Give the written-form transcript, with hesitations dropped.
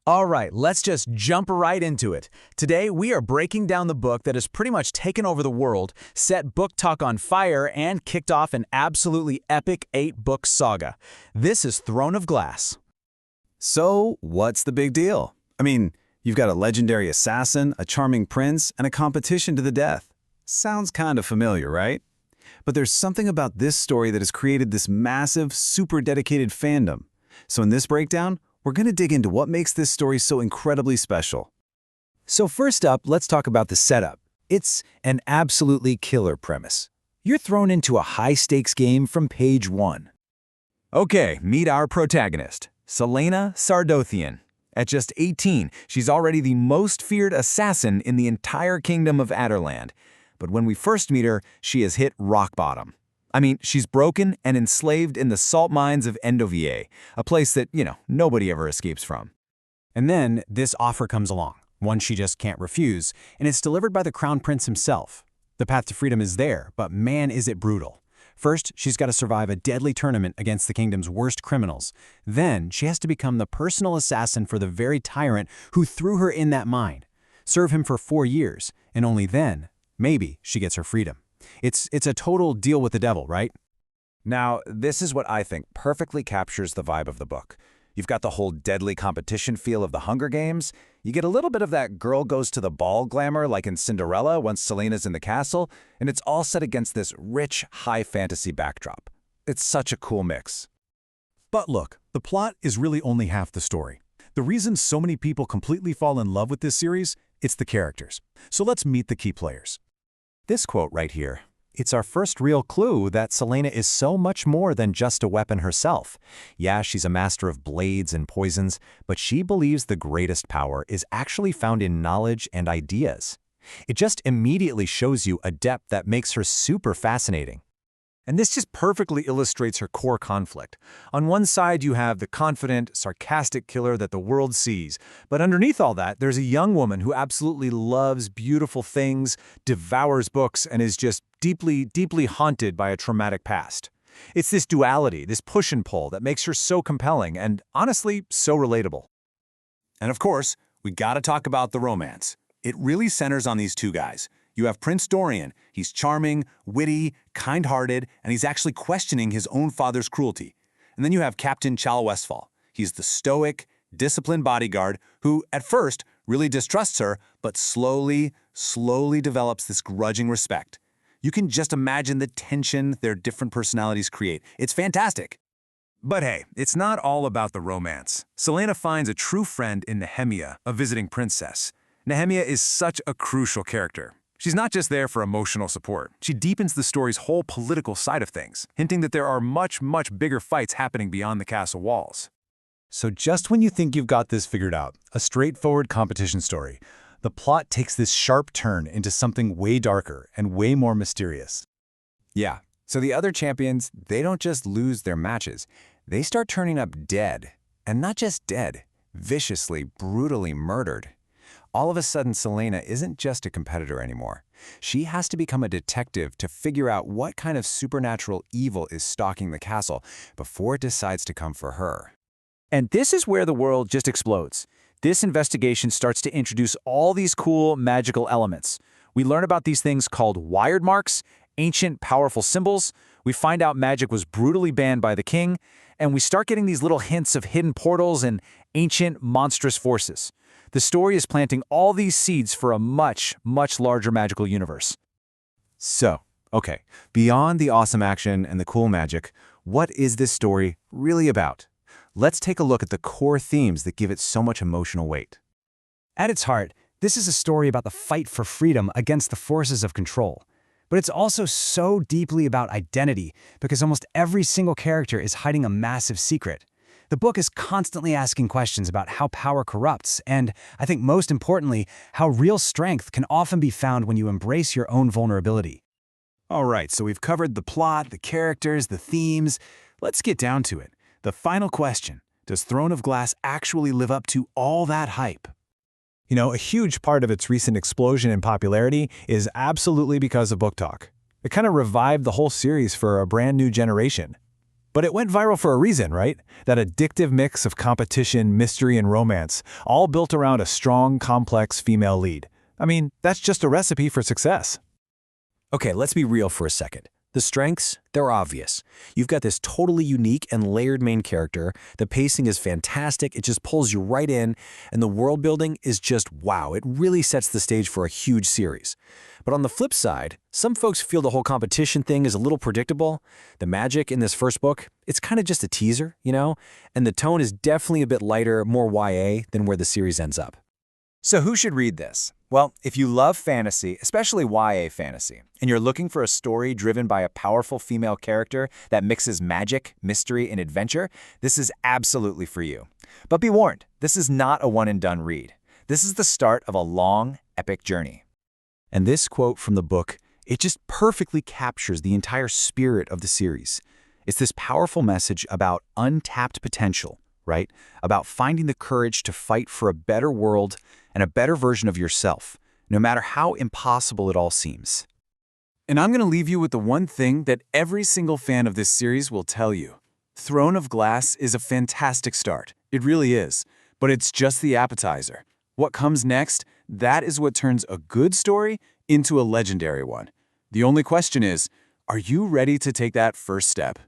All right, let's just jump right into it. Today, we are breaking down the book that has pretty much taken over the world, set book talk on fire, and kicked off an absolutely epic 8-book saga. This is Throne of Glass. So, what's the big deal? I mean, you've got a legendary assassin, a charming prince, and a competition to the death. Sounds kind of familiar, right? But there's something about this story that has created this massive, super dedicated fandom. So in this breakdown, we're going to dig into what makes this story so incredibly special. So first up, let's talk about the setup. It's an absolutely killer premise. You're thrown into a high-stakes game from page 1. Okay, meet our protagonist, Celaena Sardothian. At just 18, she's already the most feared assassin in the entire kingdom of Adarland. But when we first meet her, she has hit rock bottom. I mean, she's broken and enslaved in the salt mines of Endovier, a place that, nobody ever escapes from. And then this offer comes along, one she just can't refuse, and it's delivered by the Crown Prince himself. The path to freedom is there, but man is it brutal. First, she's got to survive a deadly tournament against the kingdom's worst criminals. Then, she has to become the personal assassin for the very tyrant who threw her in that mine. Serve him for 4 years, and only then, maybe, she gets her freedom. It's a total deal with the devil, right? Now, this is what I think perfectly captures the vibe of the book. You've got the whole deadly competition feel of the Hunger Games. You get a little bit of that girl goes to the ball glamour like in Cinderella once Celaena's in the castle, and it's all set against this rich, high fantasy backdrop. It's such a cool mix. But look, the plot is really only half the story. The reason so many people completely fall in love with this series, it's the characters. So let's meet the key players. This quote right here, it's our first real clue that Celaena is so much more than just a weapon herself. Yeah, she's a master of blades and poisons, but she believes the greatest power is actually found in knowledge and ideas. It just immediately shows you a depth that makes her super fascinating. And this just perfectly illustrates her core conflict. On one side, you have the confident, sarcastic killer that the world sees. But underneath all that, there's a young woman who absolutely loves beautiful things, devours books, and is just deeply, deeply haunted by a traumatic past. It's this duality, this push and pull that makes her so compelling and, honestly, so relatable. And of course, we gotta talk about the romance. It really centers on these two guys. You have Prince Dorian. He's charming, witty, kind-hearted, and he's actually questioning his own father's cruelty. And then you have Captain Chal Westfall. He's the stoic, disciplined bodyguard who, at first, really distrusts her, but slowly develops this grudging respect. You can just imagine the tension their different personalities create. It's fantastic. But hey, it's not all about the romance. Celaena finds a true friend in Nehemia, a visiting princess. Nehemia is such a crucial character. She's not just there for emotional support. She deepens the story's whole political side of things, hinting that there are much, much bigger fights happening beyond the castle walls. So just when you think you've got this figured out, a straightforward competition story, the plot takes this sharp turn into something way darker and way more mysterious. Yeah, so the other champions, they don't just lose their matches. They start turning up dead. And not just dead, viciously, brutally murdered. All of a sudden, Celaena isn't just a competitor anymore. She has to become a detective to figure out what kind of supernatural evil is stalking the castle before it decides to come for her. And this is where the world just explodes. This investigation starts to introduce all these cool magical elements. We learn about these things called wired marks, ancient powerful symbols. We find out magic was brutally banned by the king, and we start getting these little hints of hidden portals and ancient monstrous forces. The story is planting all these seeds for a much, much larger magical universe. So, okay, beyond the awesome action and the cool magic, what is this story really about? Let's take a look at the core themes that give it so much emotional weight. At its heart, this is a story about the fight for freedom against the forces of control. But it's also so deeply about identity because almost every single character is hiding a massive secret. The book is constantly asking questions about how power corrupts and, I think most importantly, how real strength can often be found when you embrace your own vulnerability. All right, so we've covered the plot, the characters, the themes. Let's get down to it. The final question, does Throne of Glass actually live up to all that hype? You know, a huge part of its recent explosion in popularity is absolutely because of Book Talk. It kind of revived the whole series for a brand new generation. But it went viral for a reason, right? That addictive mix of competition, mystery, and romance, all built around a strong, complex female lead. I mean, that's just a recipe for success. Okay, let's be real for a second. The strengths, they're obvious. You've got this totally unique and layered main character, the pacing is fantastic, it just pulls you right in, and the world building is just wow, it really sets the stage for a huge series. But on the flip side, some folks feel the whole competition thing is a little predictable. The magic in this first book, it's kind of just a teaser, you know? And the tone is definitely a bit lighter, more YA than where the series ends up. So who should read this? Well, if you love fantasy, especially YA fantasy, and you're looking for a story driven by a powerful female character that mixes magic, mystery, and adventure, this is absolutely for you. But be warned, this is not a one-and-done read. This is the start of a long, epic journey. And this quote from the book, it just perfectly captures the entire spirit of the series. It's this powerful message about untapped potential, right? About finding the courage to fight for a better world and a better version of yourself, no matter how impossible it all seems. And I'm going to leave you with the one thing that every single fan of this series will tell you. Throne of Glass is a fantastic start. It really is. But it's just the appetizer. What comes next, that is what turns a good story into a legendary one. The only question is, are you ready to take that first step?